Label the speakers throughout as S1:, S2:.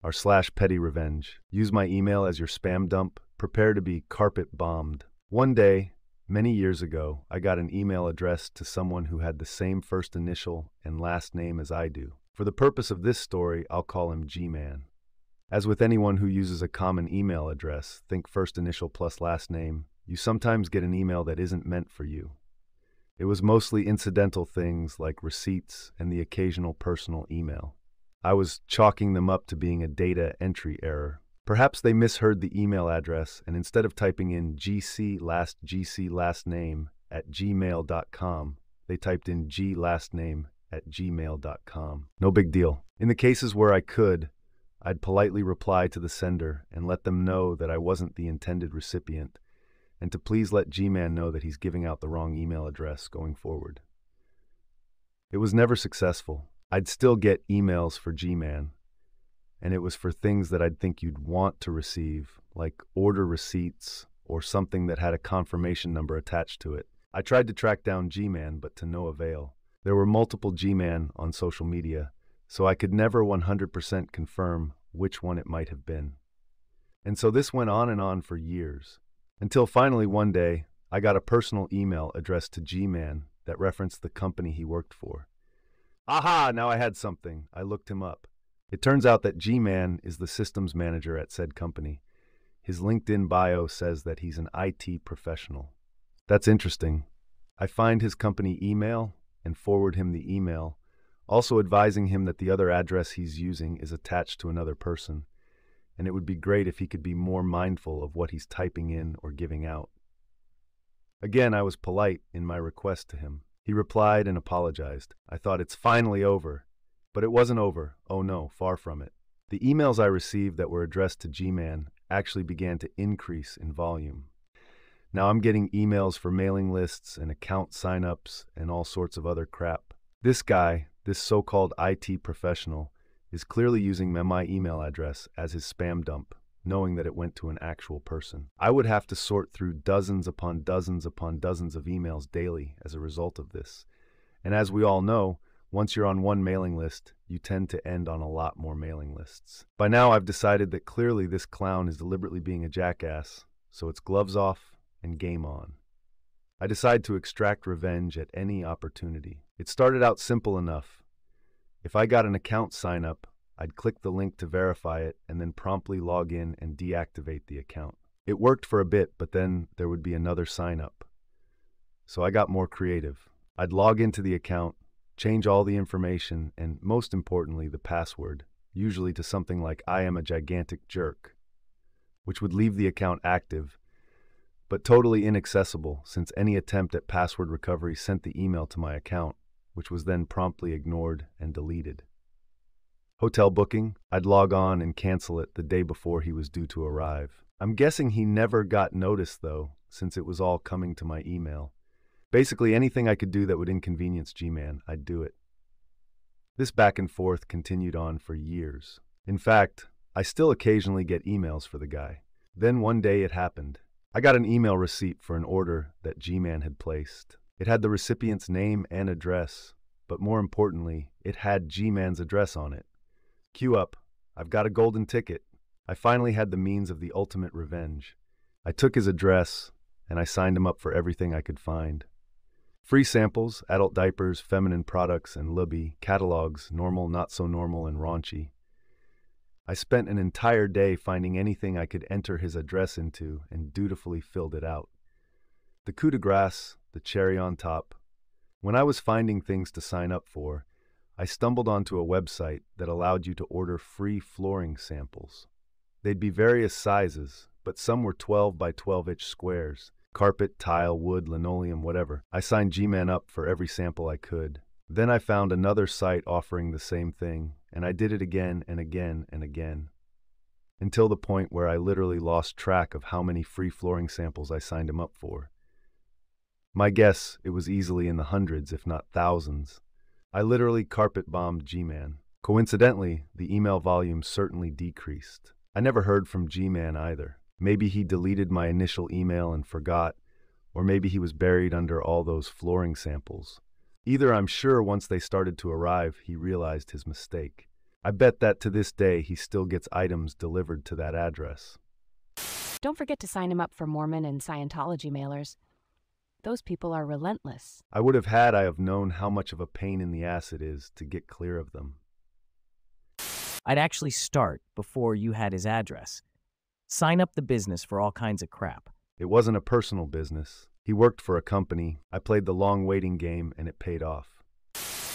S1: r/pettyrevenge. Use my email as your spam dump. Prepare to be carpet bombed. One day, many years ago, I got an email addressed to someone who had the same first initial and last name as I do. For the purpose of this story, I'll call him G-Man. As with anyone who uses a common email address, think first initial plus last name, you sometimes get an email that isn't meant for you. It was mostly incidental things like receipts and the occasional personal email. I was chalking them up to being a data entry error. Perhaps they misheard the email address, and instead of typing in GC last name at gmail.com, they typed in G last name at gmail.com. No big deal. In the cases where I could, I'd politely reply to the sender and let them know that I wasn't the intended recipient, and to please let G-Man know that he's giving out the wrong email address going forward. It was never successful. I'd still get emails for G-Man, and it was for things that I'd think you'd want to receive, like order receipts or something that had a confirmation number attached to it. I tried to track down G-Man, but to no avail. There were multiple G-Man on social media, so I could never 100% confirm which one it might have been. And so this went on and on for years, until finally one day, I got a personal email addressed to G-Man that referenced the company he worked for. Aha, now I had something. I looked him up. It turns out that G-Man is the systems manager at said company. His LinkedIn bio says that he's an IT professional. That's interesting. I find his company email and forward him the email, also advising him that the other address he's using is attached to another person, and it would be great if he could be more mindful of what he's typing in or giving out. Again, I was polite in my request to him. He replied and apologized. I thought, it's finally over. But it wasn't over. Oh no, far from it. The emails I received that were addressed to G-Man actually began to increase in volume. Now I'm getting emails for mailing lists and account signups and all sorts of other crap. This guy, this so-called IT professional, is clearly using my email address as his spam dump, knowing that it went to an actual person. I would have to sort through dozens upon dozens upon dozens of emails daily as a result of this. And as we all know, once you're on one mailing list, you tend to end on a lot more mailing lists. By now, I've decided that clearly this clown is deliberately being a jackass, so it's gloves off and game on. I decide to extract revenge at any opportunity. It started out simple enough. If I got an account sign up, I'd click the link to verify it and then promptly log in and deactivate the account. It worked for a bit, but then there would be another sign up. So I got more creative. I'd log into the account, change all the information, and most importantly, the password, usually to something like I am a gigantic jerk, which would leave the account active, but totally inaccessible since any attempt at password recovery sent the email to my account, which was then promptly ignored and deleted. Hotel booking, I'd log on and cancel it the day before he was due to arrive. I'm guessing he never got notice though, since it was all coming to my email. Basically anything I could do that would inconvenience G-Man, I'd do it. This back and forth continued on for years. In fact, I still occasionally get emails for the guy. Then one day it happened. I got an email receipt for an order that G-Man had placed. It had the recipient's name and address, but more importantly, it had G-Man's address on it. Cue up, I've got a golden ticket. I finally had the means of the ultimate revenge. I took his address, and I signed him up for everything I could find. Free samples, adult diapers, feminine products, and lubby, catalogs, normal, not so normal, and raunchy. I spent an entire day finding anything I could enter his address into and dutifully filled it out. The coup de grace, the cherry on top. When I was finding things to sign up for, I stumbled onto a website that allowed you to order free flooring samples. They'd be various sizes, but some were 12 by 12-inch squares. Carpet, tile, wood, linoleum, whatever. I signed G-Man up for every sample I could. Then I found another site offering the same thing, and I did it again and again and again, until the point where I literally lost track of how many free flooring samples I signed him up for. My guess, it was easily in the hundreds, if not thousands. I literally carpet bombed G-Man. Coincidentally, the email volume certainly decreased. I never heard from G-Man either. Maybe he deleted my initial email and forgot, or maybe he was buried under all those flooring samples. Either I'm sure once they started to arrive, he realized his mistake. I bet that to this day he still gets items delivered to that address.
S2: Don't forget to sign him up for Mormon and Scientology mailers. Those people are relentless.
S1: I would have had I have known how much of a pain in the ass it is to get clear of them.
S3: I'd actually start before you had his address. Sign up the business for all kinds of crap.
S1: It wasn't a personal business. He worked for a company. I played the long waiting game and it paid off.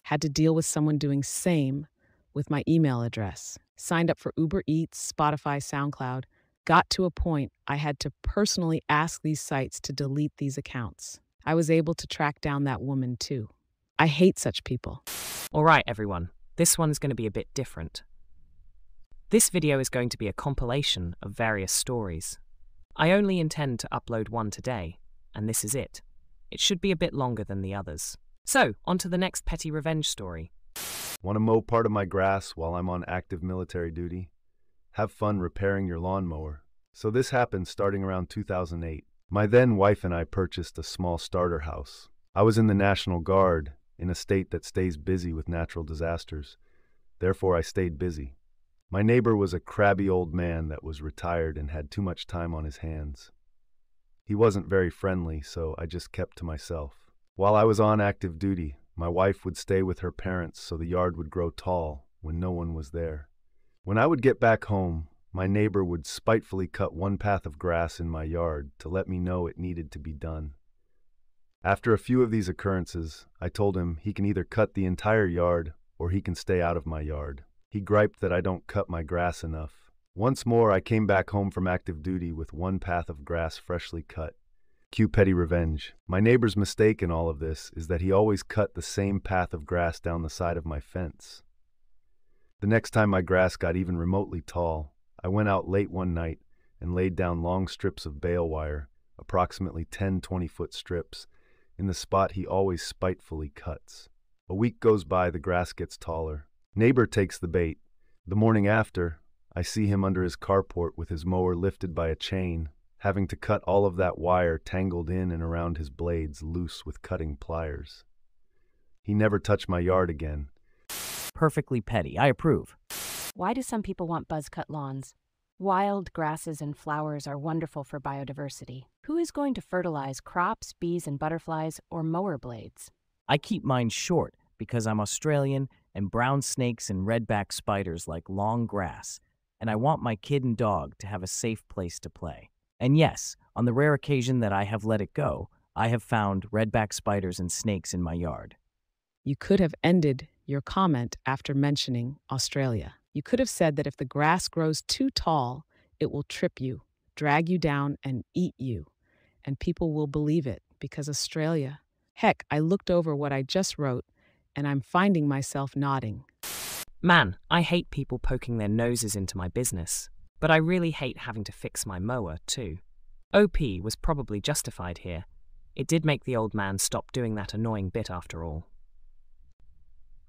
S4: Had to deal with someone doing same with my email address. Signed up for Uber Eats, Spotify, SoundCloud. Got to a point I had to personally ask these sites to delete these accounts. I was able to track down that woman too. I hate such people.
S3: All right, everyone. This one's going to be a bit different. This video is going to be a compilation of various stories. I only intend to upload one today, and this is it. It should be a bit longer than the others. So, on to the next petty revenge story.
S1: Want to mow part of my grass while I'm on active military duty? Have fun repairing your lawnmower. So this happened starting around 2008. My then wife and I purchased a small starter house. I was in the National Guard, in a state that stays busy with natural disasters. Therefore, I stayed busy. My neighbor was a crabby old man that was retired and had too much time on his hands. He wasn't very friendly, so I just kept to myself. While I was on active duty, my wife would stay with her parents so the yard would grow tall when no one was there. When I would get back home, my neighbor would spitefully cut one path of grass in my yard to let me know it needed to be done. After a few of these occurrences, I told him he can either cut the entire yard or he can stay out of my yard. He griped that I don't cut my grass enough. Once more, I came back home from active duty with one path of grass freshly cut. Cue petty revenge. My neighbor's mistake in all of this is that he always cut the same path of grass down the side of my fence. The next time my grass got even remotely tall, I went out late one night and laid down long strips of bale wire, approximately 10 20-foot strips, in the spot he always spitefully cuts. A week goes by, the grass gets taller. Neighbor takes the bait. The morning after, I see him under his carport with his mower lifted by a chain, having to cut all of that wire tangled in and around his blades loose with cutting pliers. He never touched my yard again.
S3: Perfectly petty. I approve.
S2: Why do some people want buzz-cut lawns? Wild grasses and flowers are wonderful for biodiversity. Who is going to fertilize crops, bees, and butterflies, or mower blades?
S3: I keep mine short because I'm Australian and brown snakes and redback spiders like long grass, and I want my kid and dog to have a safe place to play. And yes, on the rare occasion that I have let it go, I have found redback spiders and snakes in my yard.
S4: You could have ended your comment after mentioning Australia. You could have said that if the grass grows too tall, it will trip you, drag you down, and eat you. And people will believe it because Australia. Heck, I looked over what I just wrote, and I'm finding myself nodding.
S3: Man, I hate people poking their noses into my business, but I really hate having to fix my mower, too. OP was probably justified here. It did make the old man stop doing that annoying bit after all.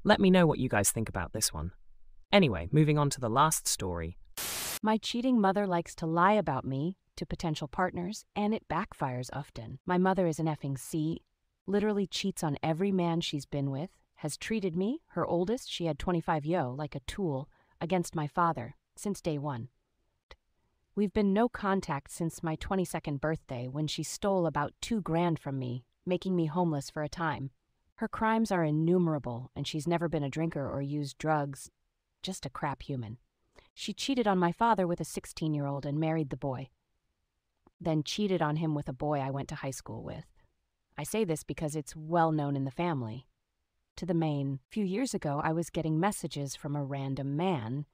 S3: Let me know what you guys think about this one. Anyway, moving on to the last story.
S2: My cheating mother likes to lie about me to potential partners, and it backfires often. My mother is an effing C, literally cheats on every man she's been with, has treated me, her oldest, she had 25 yo, like a tool, against my father, since day one. We've been no contact since my 22nd birthday when she stole about $2,000 from me, making me homeless for a time. Her crimes are innumerable, and she's never been a drinker or used drugs. Just a crap human. She cheated on my father with a 16-year-old and married the boy. Then cheated on him with a boy I went to high school with. I say this because it's well known in the family. To the main, a few years ago I was getting messages from a random man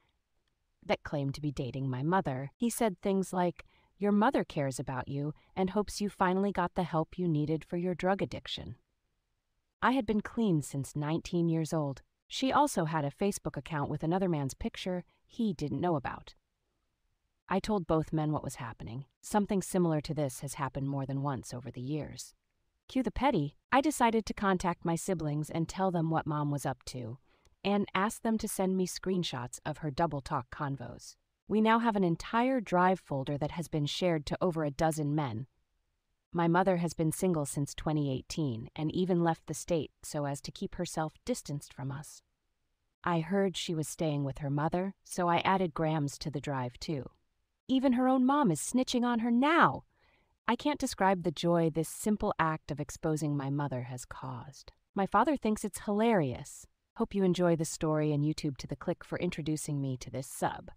S2: that claimed to be dating my mother. He said things like, "Your mother cares about you and hopes you finally got the help you needed for your drug addiction." I had been clean since 19 years old. She also had a Facebook account with another man's picture he didn't know about. I told both men what was happening. Something similar to this has happened more than once over the years. Cue the petty. I decided to contact my siblings and tell them what Mom was up to, and ask them to send me screenshots of her double talk convos. We now have an entire drive folder that has been shared to over a dozen men. My mother has been single since 2018 and even left the state so as to keep herself distanced from us. I heard she was staying with her mother, so I added grams to the drive too. Even her own mom is snitching on her now. I can't describe the joy this simple act of exposing my mother has caused. My father thinks it's hilarious. Hope you enjoy the story and YouTube to the click for introducing me to this sub.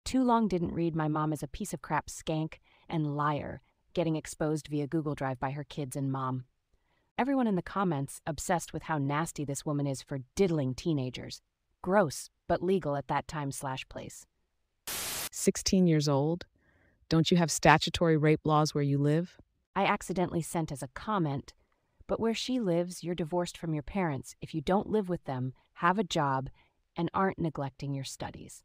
S2: Too long didn't read my mom is a piece of crap skank and liar, getting exposed via Google Drive by her kids and mom. Everyone in the comments obsessed with how nasty this woman is for diddling teenagers. Gross, but legal at that time/place.
S4: 16 years old? Don't you have statutory rape laws where you live?
S2: I accidentally sent as a comment, but where she lives, you're divorced from your parents if you don't live with them, have a job, and aren't neglecting your studies.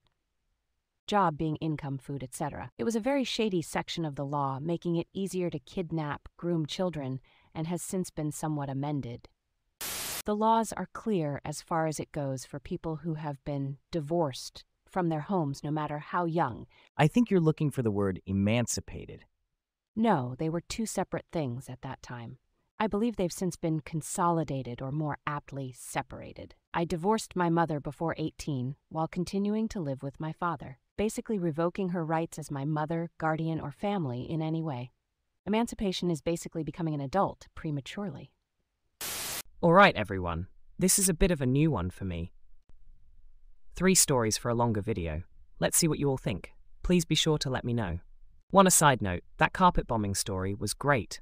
S2: Job being income, food, etc. It was a very shady section of the law, making it easier to kidnap, groom children, and has since been somewhat amended. The laws are clear as far as it goes for people who have been divorced from their homes, no matter how young.
S5: I think you're looking for the word emancipated.
S2: No, they were two separate things at that time. I believe they've since been consolidated, or more aptly, separated. I divorced my mother before 18 while continuing to live with my father, basically revoking her rights as my mother, guardian, or family in any way. Emancipation is basically becoming an adult prematurely.
S3: All right, everyone. This is a bit of a new one for me. 3 stories for a longer video. Let's see what you all think. Please be sure to let me know. One aside note, that carpet bombing story was great.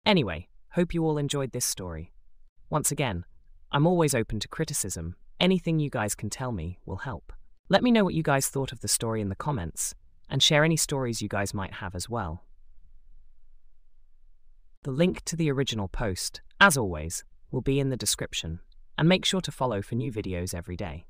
S3: Anyway, hope you all enjoyed this story. Once again, I'm always open to criticism. Anything you guys can tell me will help. Let me know what you guys thought of the story in the comments, and share any stories you guys might have as well. The link to the original post, as always, will be in the description, and make sure to follow for new videos every day.